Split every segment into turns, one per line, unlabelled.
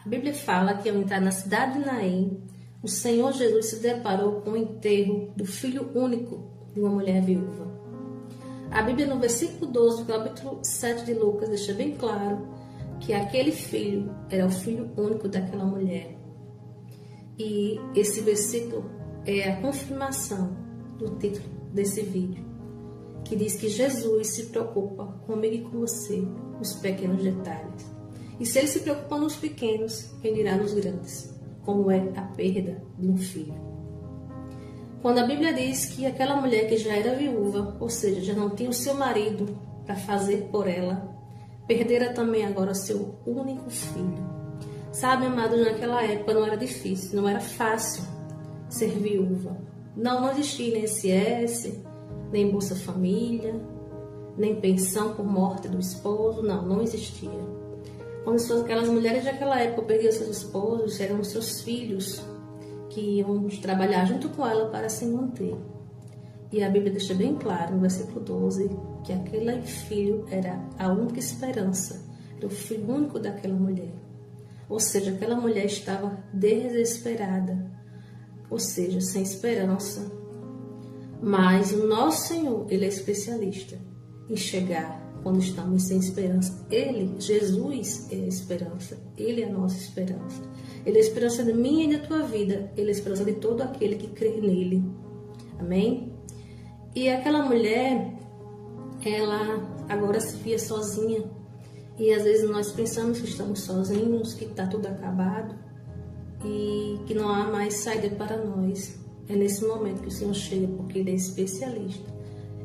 A Bíblia fala que ao entrar na cidade de Naim, o Senhor Jesus se deparou com o enterro do filho único de uma mulher viúva. A Bíblia, no versículo 12 do capítulo 7 de Lucas, deixa bem claro que aquele filho era o filho único daquela mulher. E esse versículo é a confirmação do título desse vídeo, que diz que Jesus se preocupa comigo e com você, nos pequenos detalhes. E se ele se preocupa nos pequenos, quem dirá nos grandes, como é a perda de um filho. Quando a Bíblia diz que aquela mulher que já era viúva, ou seja, já não tinha o seu marido para fazer por ela, perdera também agora seu único filho. Sabe, amados, naquela época não era difícil, não era fácil ser viúva. Não existia INSS, nem Bolsa Família, nem pensão por morte do esposo, não existia. Quando aquelas mulheres daquela época perdiam seus esposos, eram seus filhos que iam trabalhar junto com ela para se manter. E a Bíblia deixa bem claro, no versículo 12, que aquele filho era a única esperança, era o filho único daquela mulher. Ou seja, aquela mulher estava desesperada, ou seja, sem esperança. Mas o nosso Senhor, Ele é especialista em chegar quando estamos sem esperança. Ele, Jesus, é a esperança. Ele é a nossa esperança. Ele é a esperança de minha e da tua vida. Ele é a esperança de todo aquele que crê nele. Amém? E aquela mulher, ela agora se via sozinha. E às vezes nós pensamos que estamos sozinhos, que está tudo acabado e que não há mais saída para nós. É nesse momento que o Senhor chega, porque Ele é especialista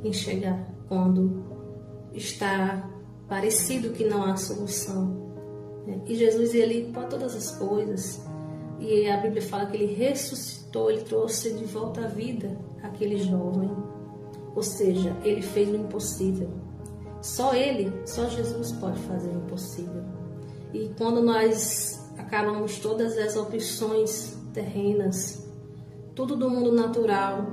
em chegar quando está parecido que não há solução. E Jesus, Ele pode todas as coisas. E a Bíblia fala que Ele ressuscitou, Ele trouxe de volta à vida aquele jovem. Ou seja, Ele fez o impossível. Só Ele, só Jesus pode fazer o impossível. E quando nós acabamos todas as opções terrenas, tudo do mundo natural,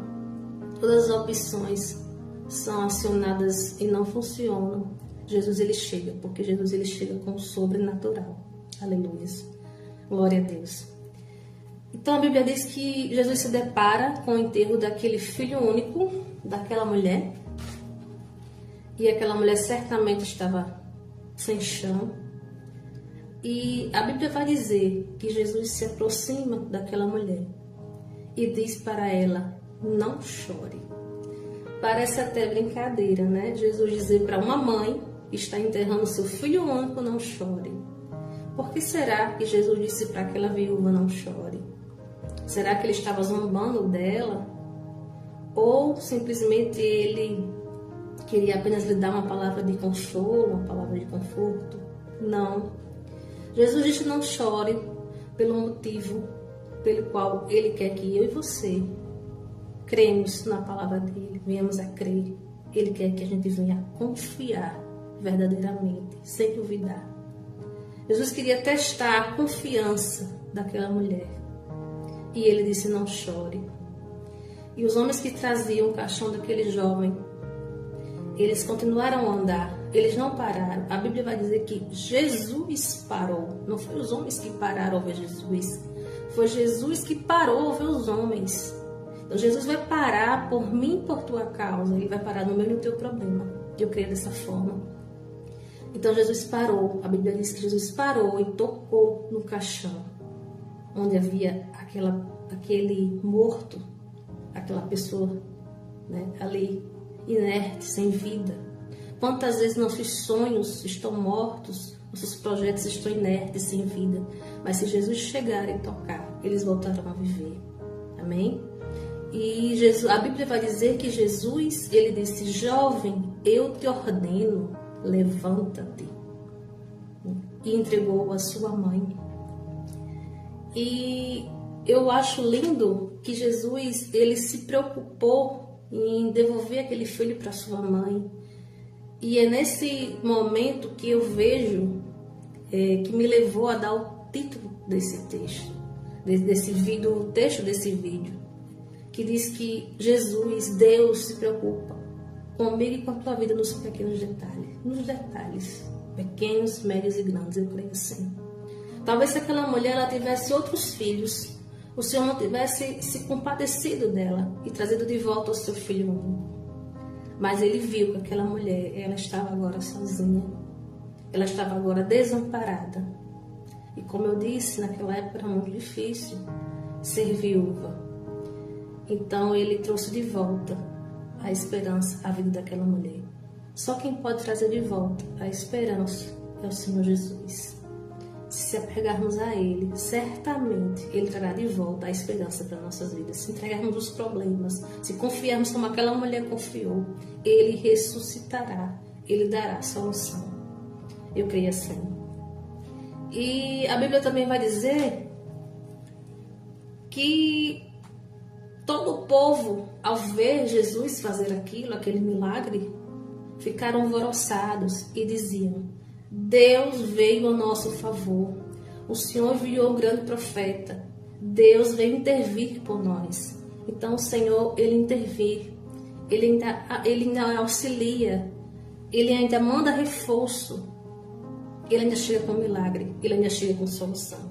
todas as opções são acionadas e não funcionam, Jesus ele chega, porque Jesus ele chega com o sobrenatural. Aleluia. Glória a Deus. Então a Bíblia diz que Jesus se depara com o enterro daquele filho único daquela mulher. E aquela mulher certamente estava sem chão. E a Bíblia vai dizer que Jesus se aproxima daquela mulher e diz para ela: não chore. Parece até brincadeira, né? Jesus dizer para uma mãe que está enterrando seu filho único: não chore. Por que será que Jesus disse para aquela viúva: não chore? Será que ele estava zombando dela? Ou simplesmente ele queria apenas lhe dar uma palavra de consolo, uma palavra de conforto? Não. Jesus disse: não chore pelo motivo pelo qual Ele quer que eu e você cremos na palavra dEle, venhamos a crer. Ele quer que a gente venha a confiar verdadeiramente, sem duvidar. Jesus queria testar a confiança daquela mulher. E Ele disse: não chore. E os homens que traziam o caixão daquele jovem, eles continuaram a andar, eles não pararam. A Bíblia vai dizer que Jesus parou. Não foi os homens que pararam ao ver Jesus, foi Jesus que parou ao ver os homens. Então Jesus vai parar por mim, por tua causa. Ele vai parar no meu e no teu problema. Eu creio dessa forma. Então Jesus parou. A Bíblia diz que Jesus parou e tocou no caixão, onde havia aquele morto, aquela pessoa, né, ali, inerte, sem vida. Quantas vezes nossos sonhos estão mortos, nossos projetos estão inertes, sem vida. Mas se Jesus chegar e tocar, eles voltarão a viver. Amém? E a Bíblia vai dizer que Jesus, ele disse: jovem, eu te ordeno, levanta-te. E entregou a sua mãe. E eu acho lindo que Jesus, ele se preocupou em devolver aquele filho para sua mãe. E é nesse momento que eu vejo que me levou a dar o título desse texto, do texto desse vídeo, que diz que Jesus, Deus, se preocupa comigo e com a tua vida nos pequenos detalhes, pequenos, médios e grandes, eu creio assim. Talvez se aquela mulher ela tivesse outros filhos, o Senhor não tivesse se compadecido dela e trazido de volta o seu filho único. Mas ele viu que aquela mulher, ela estava agora sozinha. Ela estava agora desamparada. E como eu disse, naquela época era muito difícil ser viúva. Então ele trouxe de volta a esperança à vida daquela mulher. Só quem pode trazer de volta a esperança é o Senhor Jesus. Se apegarmos a Ele, certamente Ele trará de volta a esperança para nossas vidas. Se entregarmos os problemas, se confiarmos como aquela mulher confiou, Ele ressuscitará, Ele dará solução. Eu creio assim. E a Bíblia também vai dizer que todo o povo, ao ver Jesus fazer aquilo, aquele milagre, ficaram alvoroçados e diziam: Deus veio ao nosso favor. O Senhor enviou um grande profeta. Deus veio intervir por nós. Então o Senhor, Ele intervir. Ele ainda auxilia. Ele ainda manda reforço. Ele ainda chega com milagre. Ele ainda chega com solução.